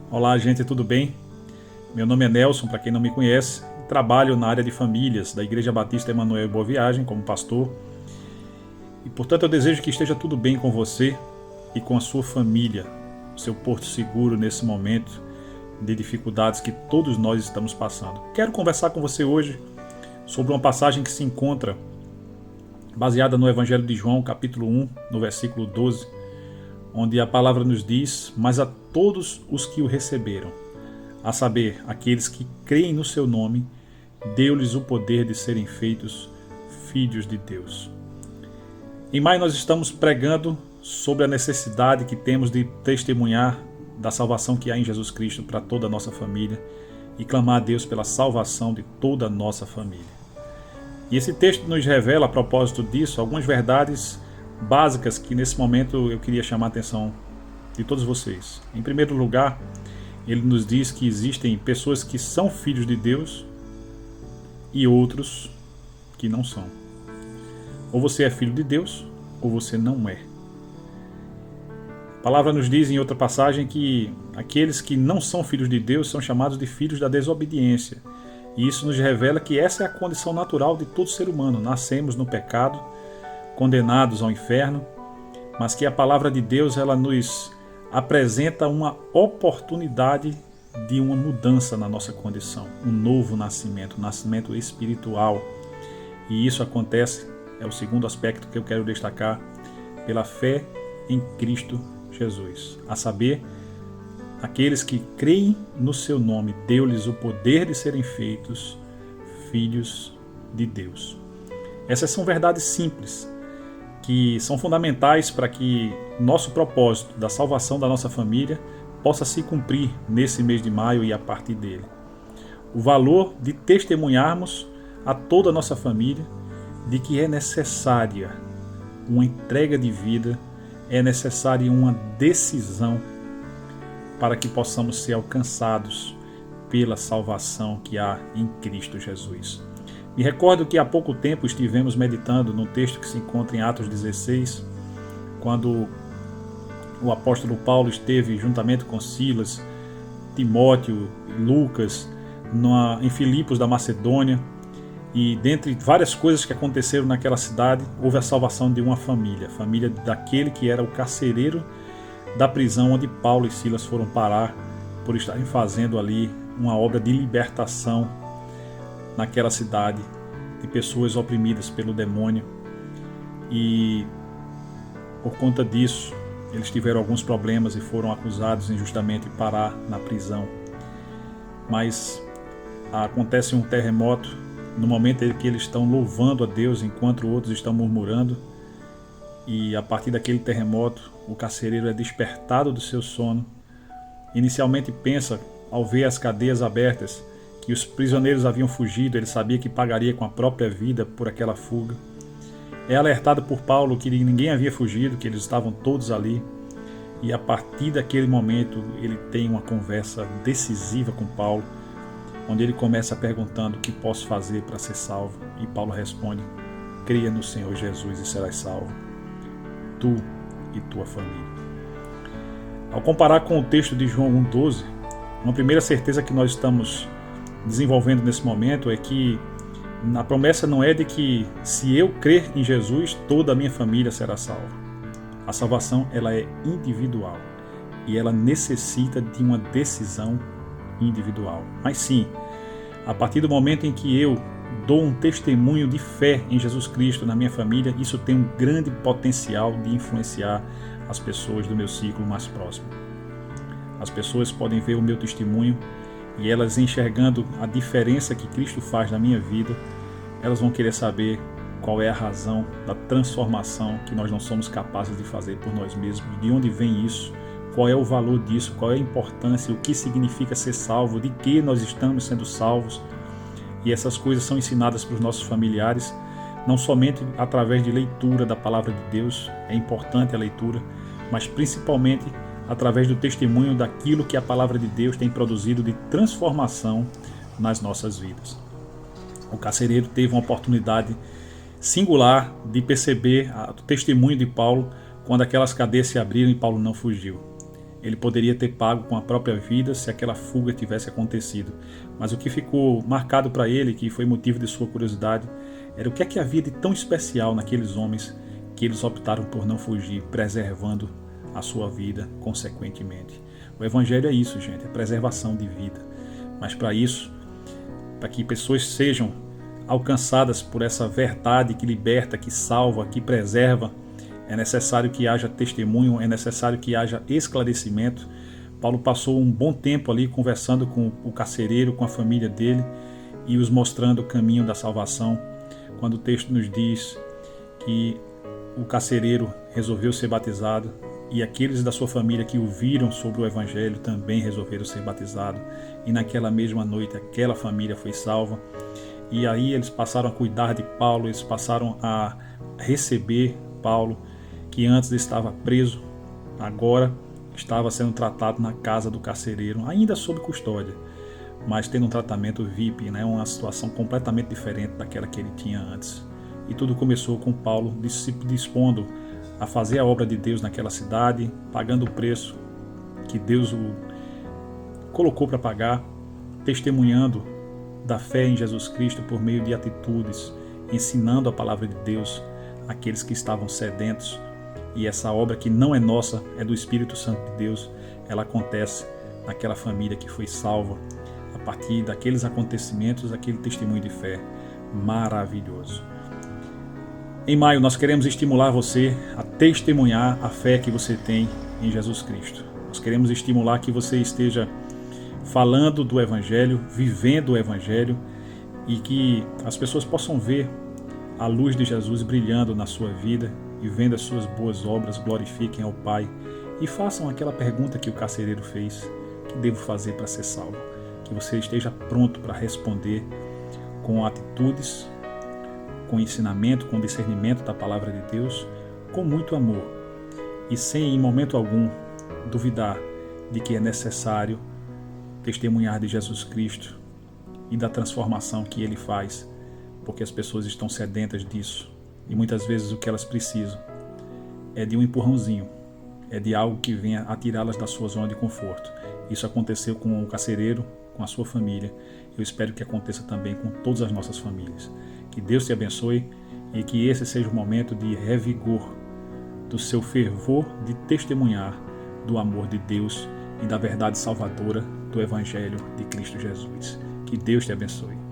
Olá, gente, tudo bem? Meu nome é Nelson, para quem não me conhece. Trabalho na área de famílias da Igreja Batista Emanuel Boa Viagem como pastor. E, portanto, eu desejo que esteja tudo bem com você e com a sua família, seu porto seguro nesse momento de dificuldades que todos nós estamos passando. Quero conversar com você hoje sobre uma passagem que se encontra baseada no Evangelho de João, capítulo 1, no versículo 12, onde a palavra nos diz: mas a todos os que o receberam, a saber, aqueles que creem no seu nome, deu-lhes o poder de serem feitos filhos de Deus. Em maio nós estamos pregando sobre a necessidade que temos de testemunhar da salvação que há em Jesus Cristo para toda a nossa família e clamar a Deus pela salvação de toda a nossa família. E esse texto nos revela, a propósito disso, algumas verdades básicas que nesse momento eu queria chamar a atenção de todos vocês. Em primeiro lugar, ele nos diz que existem pessoas que são filhos de Deus e outros que não são. Ou você é filho de Deus, ou você não é. A palavra nos diz em outra passagem que aqueles que não são filhos de Deus são chamados de filhos da desobediência. E isso nos revela que essa é a condição natural de todo ser humano. Nascemos no pecado, condenados ao inferno, mas que a palavra de Deus ela nos apresenta uma oportunidade de uma mudança na nossa condição, um novo nascimento, um nascimento espiritual. E isso acontece, é o segundo aspecto que eu quero destacar, pela fé em Cristo Jesus. A saber, aqueles que creem no seu nome, deu-lhes o poder de serem feitos filhos de Deus. Essas são verdades simples, que são fundamentais para que nosso propósito da salvação da nossa família possa se cumprir nesse mês de maio e a partir dele. O valor de testemunharmos a toda a nossa família de que é necessária uma entrega de vida, é necessária uma decisão para que possamos ser alcançados pela salvação que há em Cristo Jesus. Me recordo que há pouco tempo estivemos meditando num texto que se encontra em Atos 16, quando o apóstolo Paulo esteve juntamente com Silas, Timóteo e Lucas em Filipos da Macedônia, e dentre várias coisas que aconteceram naquela cidade, houve a salvação de uma família, a família daquele que era o carcereiro da prisão onde Paulo e Silas foram parar por estarem fazendo ali uma obra de libertação naquela cidade de pessoas oprimidas pelo demônio. E por conta disso eles tiveram alguns problemas e foram acusados injustamente de parar na prisão. Mas acontece um terremoto no momento em que eles estão louvando a Deus enquanto outros estão murmurando, e a partir daquele terremoto o carcereiro é despertado do seu sono. Inicialmente pensa, ao ver as cadeias abertas, que os prisioneiros haviam fugido. Ele sabia que pagaria com a própria vida por aquela fuga. É alertado por Paulo que ninguém havia fugido, que eles estavam todos ali. E a partir daquele momento ele tem uma conversa decisiva com Paulo, onde ele começa perguntando: o que posso fazer para ser salvo? E Paulo responde: creia no Senhor Jesus e serás salvo, tu e tua família. Ao comparar com o texto de João 1,12, uma primeira certeza que nós estamos desenvolvendo nesse momento é que a promessa não é de que, se eu crer em Jesus, toda a minha família será salva. A salvação ela é individual e ela necessita de uma decisão individual. Mas sim, a partir do momento em que eu dou um testemunho de fé em Jesus Cristo na minha família, isso tem um grande potencial de influenciar as pessoas do meu ciclo mais próximo. As pessoas podem ver o meu testemunho e elas, enxergando a diferença que Cristo faz na minha vida, elas vão querer saber qual é a razão da transformação que nós não somos capazes de fazer por nós mesmos, de onde vem isso, qual é o valor disso, qual é a importância, o que significa ser salvo, de que nós estamos sendo salvos. E essas coisas são ensinadas para os nossos familiares, não somente através de leitura da palavra de Deus, é importante a leitura, mas principalmente através do testemunho daquilo que a palavra de Deus tem produzido de transformação nas nossas vidas. O carcereiro teve uma oportunidade singular de perceber o testemunho de Paulo quando aquelas cadeias se abriram e Paulo não fugiu. Ele poderia ter pago com a própria vida se aquela fuga tivesse acontecido. Mas o que ficou marcado para ele, que foi motivo de sua curiosidade, era o que é que havia de tão especial naqueles homens que eles optaram por não fugir, preservando a sua vida consequentemente. O Evangelho é isso, gente, é preservação de vida. Mas para isso, para que pessoas sejam alcançadas por essa verdade que liberta, que salva, que preserva, é necessário que haja testemunho, é necessário que haja esclarecimento. Paulo passou um bom tempo ali conversando com o carcereiro, com a família dele, e os mostrando o caminho da salvação, quando o texto nos diz que o carcereiro resolveu ser batizado e aqueles da sua família que ouviram sobre o Evangelho também resolveram ser batizados, e naquela mesma noite aquela família foi salva. E aí eles passaram a cuidar de Paulo, eles passaram a receber Paulo, que antes estava preso, agora estava sendo tratado na casa do carcereiro, ainda sob custódia, mas tendo um tratamento VIP, né? Uma situação completamente diferente daquela que ele tinha antes. E tudo começou com Paulo se dispondo a fazer a obra de Deus naquela cidade, pagando o preço que Deus o colocou para pagar, testemunhando da fé em Jesus Cristo por meio de atitudes, ensinando a palavra de Deus àqueles que estavam sedentos. E essa obra, que não é nossa, é do Espírito Santo de Deus, ela acontece naquela família que foi salva a partir daqueles acontecimentos, aquele testemunho de fé maravilhoso. Em maio, nós queremos estimular você a testemunhar a fé que você tem em Jesus Cristo. Nós queremos estimular que você esteja falando do Evangelho, vivendo o Evangelho, e que as pessoas possam ver a luz de Jesus brilhando na sua vida e vendo as suas boas obras, glorifiquem ao Pai e façam aquela pergunta que o carcereiro fez: que devo fazer para ser salvo? Que você esteja pronto para responder com atitudes, com ensinamento, com discernimento da palavra de Deus, com muito amor e sem em momento algum duvidar de que é necessário testemunhar de Jesus Cristo e da transformação que Ele faz, porque as pessoas estão sedentas disso e muitas vezes o que elas precisam é de um empurrãozinho, é de algo que venha a tirá-las da sua zona de conforto. Isso aconteceu com o carcereiro, com a sua família. Eu espero que aconteça também com todas as nossas famílias. Que Deus te abençoe e que esse seja o momento de revigor do seu fervor de testemunhar do amor de Deus e da verdade salvadora do Evangelho de Cristo Jesus. Que Deus te abençoe.